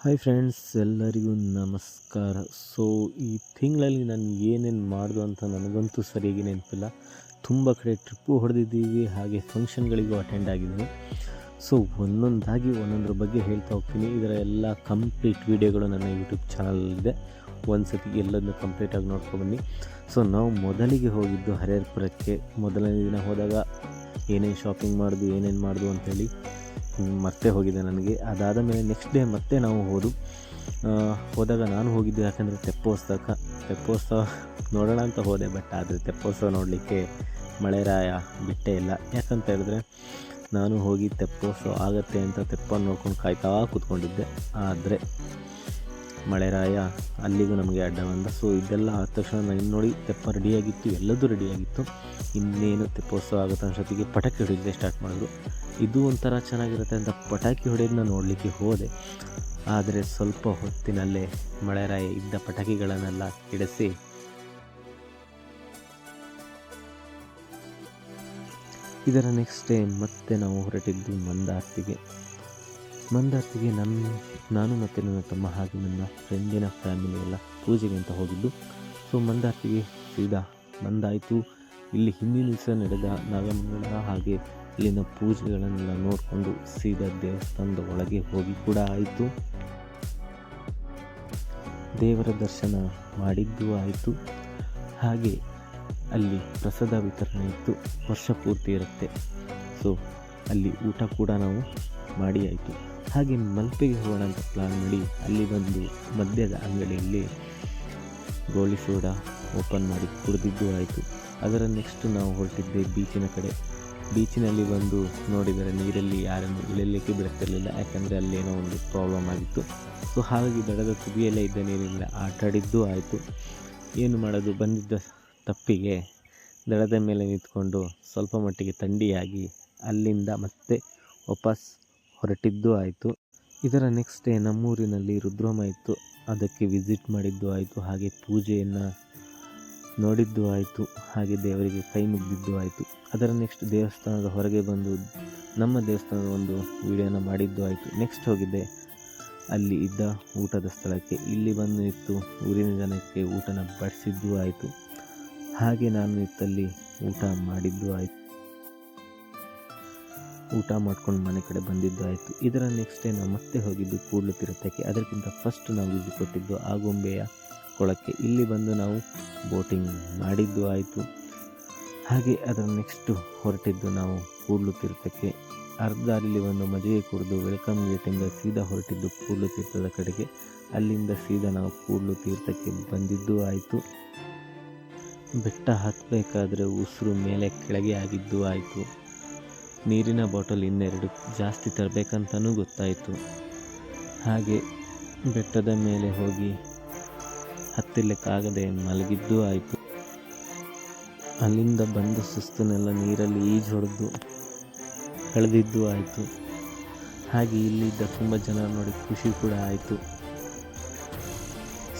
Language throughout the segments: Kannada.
ಹಾಯ್ ಫ್ರೆಂಡ್ಸ್, ಎಲ್ಲರಿಗೂ ನಮಸ್ಕಾರ. ಸೊ ಈ ತಿಂಗಳಲ್ಲಿ ನಾನು ಏನೇನು ಮಾಡ್ದು ಅಂತ ನನಗಂತೂ ಸರಿಯಾಗಿ ನೆನಪಿಲ್ಲ. ತುಂಬ ಕಡೆ ಟ್ರಿಪ್ಪು ಹೊಡೆದಿದ್ದೀವಿ, ಹಾಗೆ ಫಂಕ್ಷನ್ಗಳಿಗೂ ಅಟೆಂಡ್ ಆಗಿದ್ದೀನಿ. ಸೊ ಒಂದೊಂದ್ರ ಬಗ್ಗೆ ಹೇಳ್ತಾ ಹೋಗ್ತೀನಿ. ಇದರ ಎಲ್ಲ ಕಂಪ್ಲೀಟ್ ವೀಡಿಯೋಗಳು ನನ್ನ ಯೂಟ್ಯೂಬ್ ಚಾನಲಲ್ಲಿದೆ. ಒಂದು ಸತಿ ಎಲ್ಲದನ್ನು ಕಂಪ್ಲೀಟಾಗಿ ನೋಡ್ಕೊಬನ್ನಿ. ಸೊ ನಾವು ಮೊದಲಿಗೆ ಹೋಗಿದ್ದು ಹರಿಹರಪುರಕ್ಕೆ. ಮೊದಲನೇ ದಿನ ಹೋದಾಗ ಏನೇನು ಶಾಪಿಂಗ್ ಮಾಡೋದು ಅಂಥೇಳಿ ಮತ್ತೆ ಹೋಗಿದೆ ನನಗೆ. ಅದಾದ ಮೇಲೆ ನೆಕ್ಸ್ಟ್ ಡೇ ಮತ್ತೆ ನಾವು ಹೋದಾಗ ನಾನು ಹೋಗಿದ್ದು ಯಾಕಂದರೆ ತೆಪ್ಪೋತ್ಸವ ನೋಡೋಣ ಅಂತ ಹೋದೆ. ಬಟ್ ಆದರೆ ತೆಪ್ಪೋತ್ಸವ ನೋಡಲಿಕ್ಕೆ ಮಳೆರಾಯ ಬಿಟ್ಟೇ ಇಲ್ಲ. ಯಾಕಂತ ಹೇಳಿದ್ರೆ ನಾನು ಹೋಗಿ ತೆಪ್ಪೋತ್ಸವ ಆಗುತ್ತೆ ಅಂತ ತೆಪ್ಪನ್ನು ನೋಡ್ಕೊಂಡು ಕಾಯ್ತಾ ಕೂತ್ಕೊಂಡಿದ್ದೆ. ಆದರೆ ಮಳೆರಾಯ ಅಲ್ಲಿಗೂ ನಮಗೆ ಅಡ್ಡ ಬಂದ. ಸೊ ಇದೆಲ್ಲ ಆದ ತಕ್ಷಣ ನಾನು ನೋಡಿ ತೆಪ್ಪ ರೆಡಿಯಾಗಿತ್ತು, ಎಲ್ಲದೂ ರೆಡಿಯಾಗಿತ್ತು. ಇನ್ನೇನು ತೆಪ್ಪೋತ್ಸವ ಆಗುತ್ತೆ ಅಷ್ಟೊತ್ತಿಗೆ ಪಟಾಕಿ ಹೊಡೆಯೋದೇ ಸ್ಟಾರ್ಟ್ ಮಾಡಿದ್ರು. ಇದು ಒಂಥರ ಚೆನ್ನಾಗಿರುತ್ತೆ ಅಂತ ಪಟಾಕಿ ಹೊಡೆಯೋದನ್ನ ನೋಡಲಿಕ್ಕೆ ಹೋದೆ. ಆದರೆ ಸ್ವಲ್ಪ ಹೊತ್ತಿನಲ್ಲೇ ಮಳೆರಾಯ ಇದ್ದ ಪಟಾಕಿಗಳನ್ನೆಲ್ಲ ಕೆಡಿಸಿ ಇದರ ನೆಕ್ಸ್ಟ್ ಡೇ ಮತ್ತೆ ನಾವು ಹೊರಟಿದ್ದು ಮಂದಾರ್ತಿಗೆ. ನಾನು ಮತ್ತು ನನ್ನ ತಮ್ಮ ಹಾಗೆ ನನ್ನ ಫ್ರೆಂಡಿನ ಫ್ಯಾಮಿಲಿ ಎಲ್ಲ ಪೂಜೆಗೆ ಅಂತ ಹೋಗಿದ್ದು. ಸೊ ಮಂದಾರ್ತಿಗೆ ಸೀದಾ ಬಂದಾಯಿತು. ಇಲ್ಲಿ ಹಿಂದಿನ ದಿವಸ ನಡೆದ ನಾಗಮಂಗಲ ಹಾಗೆ ಇಲ್ಲಿನ ಪೂಜೆಗಳನ್ನೆಲ್ಲ ನೋಡಿಕೊಂಡು ಸೀದಾ ದೇವಸ್ಥಾನದ ಒಳಗೆ ಹೋಗಿ ಕೂಡ ಆಯಿತು. ದೇವರ ದರ್ಶನ ಮಾಡಿದ್ದು ಆಯಿತು. ಹಾಗೆ ಅಲ್ಲಿ ಪ್ರಸಾದ ವಿತರಣೆ ಇತ್ತು, ವರ್ಷ ಪೂರ್ತಿ ಇರುತ್ತೆ. ಸೊ ಅಲ್ಲಿ ಊಟ ಕೂಡ ನಾವು ಮಾಡಿ ಆಯಿತು. ಹಾಗೆ ಮಲ್ಪೆಗೆ ಹೋಗೋಣ ಅಂತ ಪ್ಲಾನ್ ಮಾಡಿ ಅಲ್ಲಿ ಒಂದು ಮದ್ಯದ ಅಂಗಡಿಯಲ್ಲಿ ಗೋಳಿ ಸೋಡಾ ಓಪನ್ ಮಾಡಿ ಕುಡಿದಿದ್ದು ಆಯಿತು. ಅದರ ನೆಕ್ಸ್ಟ್ ನಾವು ಹೊರಟಿದ್ದೆ ಬೀಚಿನ ಕಡೆ. ಬೀಚಿನಲ್ಲಿ ಬಂದು ನೋಡಿದರೆ ನೀರಲ್ಲಿ ಯಾರನ್ನು ಇಳಿಯಲಿಕ್ಕೆ ಬಿಡುತ್ತಿರಲಿಲ್ಲ, ಯಾಕಂದರೆ ಅಲ್ಲೇನೋ ಒಂದು ಪ್ರಾಬ್ಲಮ್ ಆಗಿತ್ತು. ಸೊ ಹಾಗಾಗಿ ದಡದ ತುದಿಯಲ್ಲೇ ಇದ್ದ ನೀರಿಲ್ಲ ಆಟಾಡಿದ್ದು ಆಯಿತು. ಏನು ಮಾಡೋದು, ಬಂದಿದ್ದ ತಪ್ಪಿಗೆ ದಡದ ಮೇಲೆ ನಿಂತ್ಕೊಂಡು ಸ್ವಲ್ಪ ಮಟ್ಟಿಗೆ ಥಂಡಿಯಾಗಿ ಅಲ್ಲಿಂದ ಮತ್ತೆ ವಾಪಸ್ ಹೊರಟಿದ್ದು ಆಯಿತು. ಇದರ ನೆಕ್ಸ್ಟ್ ಡೇ ನಮ್ಮೂರಿನಲ್ಲಿ ರುದ್ರಮ ಇತ್ತು, ಅದಕ್ಕೆ ವಿಸಿಟ್ ಮಾಡಿದ್ದು ಆಯಿತು. ಹಾಗೆ ಪೂಜೆಯನ್ನು ನೋಡಿದ್ದು ಆಯಿತು. ಹಾಗೆ ದೇವರಿಗೆ ಕೈ ಮುಗಿದಿದ್ದು ಆಯಿತು. ಅದರ ನೆಕ್ಸ್ಟ್ ದೇವಸ್ಥಾನದ ಹೊರಗೆ ಬಂದು ನಮ್ಮ ದೇವಸ್ಥಾನದ ಒಂದು ವಿಡಿಯೋನ ಮಾಡಿದ್ದು ಆಯಿತು. ನೆಕ್ಸ್ಟ್ ಹೋಗಿದ್ದೆ ಅಲ್ಲಿ ಇದ್ದ ಊಟದ ಸ್ಥಳಕ್ಕೆ. ಇಲ್ಲಿ ಬಂದು ನಿಂತು ಊರಿನ ಜನಕ್ಕೆ ಊಟನ ಬಡಿಸಿದ್ದು ಆಯಿತು. ಹಾಗೆ ನಾನು ನಿತ್ತಲ್ಲಿ ಊಟ ಮಾಡಿದ್ದು ಆಯಿತು. ಊಟ ಮಾಡ್ಕೊಂಡು ಮನೆ ಕಡೆ ಬಂದಿದ್ದು ಆಯಿತು. ಇದರ ನೆಕ್ಸ್ಟ್ ಡೇ ನಾವು ಮತ್ತೆ ಹೋಗಿದ್ದು ಕೂಡ್ಲು ತೀರ್ಥಕ್ಕೆ. ಅದಕ್ಕಿಂತ ಫಸ್ಟ್ ನಾವು ವಿಸಿಟ್ ಕೊಟ್ಟಿದ್ದು ಆಗುಂಬೆಯ ಕೊಳಕ್ಕೆ. ಇಲ್ಲಿ ಬಂದು ನಾವು ಬೋಟಿಂಗ್ ಮಾಡಿದ್ದು ಆಯಿತು. ಹಾಗೆ ಅದರ ನೆಕ್ಸ್ಟು ಹೊರಟಿದ್ದು ನಾವು ಕೂಡ್ಲು ತೀರ್ಥಕ್ಕೆ. ಅರ್ಧ ಅಲ್ಲಿ ಒಂದು ಮದುವೆ ಕುಡಿದು ವೆಲ್ಕಮ್ ಗೇಟಿಂದ ಸೀದಾ ಹೊರಟಿದ್ದು ಕೂಡ್ಲು ತೀರ್ಥದ ಕಡೆಗೆ. ಅಲ್ಲಿಂದ ಸೀದಾ ನಾವು ಕೂಡ್ಲು ತೀರ್ಥಕ್ಕೆ ಬಂದಿದ್ದು ಆಯಿತು. ಬೆಟ್ಟ ಹತ್ತಬೇಕಾದ್ರೆ ಉಸಿರು ಮೇಲೆ ಕೆಳಗೆ ಆಗಿದ್ದು ಆಯಿತು. ನೀರಿನ ಬಾಟಲ್ ಇನ್ನೆರಡು ಜಾಸ್ತಿ ತರಬೇಕಂತನೂ ಗೊತ್ತಾಯಿತು. ಹಾಗೆ ಬೆಟ್ಟದ ಮೇಲೆ ಹೋಗಿ ಹತ್ತಲಿಕ್ಕಾಗದೆ ಮಲಗಿದ್ದು ಆಯಿತು. ಅಲ್ಲಿಂದ ಬಂದು ಸುಸ್ತನ್ನೆಲ್ಲ ನೀರಲ್ಲಿ ಈಜು ಹೊಡೆದು ಕಳೆದಿದ್ದು ಆಯಿತು. ಹಾಗೆ ಇಲ್ಲಿದ್ದ ತುಂಬ ಜನ ನೋಡಿ ಖುಷಿ ಕೂಡ ಆಯಿತು.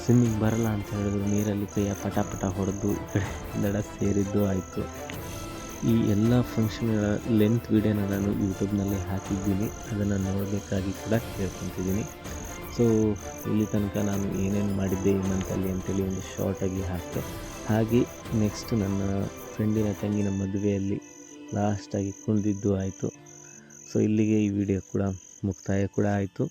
ಸ್ವಿಮ್ಮಿಂಗ್ ಬರಲ್ಲ ಅಂತ ಹೇಳಿದ್ರು, ನೀರಲ್ಲಿ ಕೈಯ ಪಟ ಹೊಡೆದು ಈ ಕಡೆ ದಡ ಸೇರಿದ್ದು ಆಯಿತು. ಈ ಎಲ್ಲ ಫಂಕ್ಷನ್ಗಳ ಲೆಂತ್ ವಿಡಿಯೋನ ನಾನು ಯೂಟ್ಯೂಬ್ನಲ್ಲಿ ಹಾಕಿದ್ದೀನಿ, ಅದನ್ನು ನೋಡಬೇಕಾಗಿ ಕೂಡ ಕೇಳ್ಕೊತಿದ್ದೀನಿ. ಸೊ ಇಲ್ಲಿ ತನಕ ನಾನು ಏನೇನು ಮಾಡಿದ್ದೆ ಈ ಮಂತಲ್ಲಿ ಅಂತೇಳಿ ಒಂದು ಶಾರ್ಟಾಗಿ ಹಾಕ್ತೆ. ಹಾಗೆ ನೆಕ್ಸ್ಟ್ ನನ್ನ ಫ್ರೆಂಡಿನ ತಂಗಿನ ಮದುವೆಯಲ್ಲಿ ಲಾಸ್ಟಾಗಿ ಕುಣಿದಿದ್ದು ಆಯಿತು. ಸೊ ಇಲ್ಲಿಗೆ ಈ ವಿಡಿಯೋ ಕೂಡ ಮುಕ್ತಾಯ ಕೂಡ ಆಯಿತು.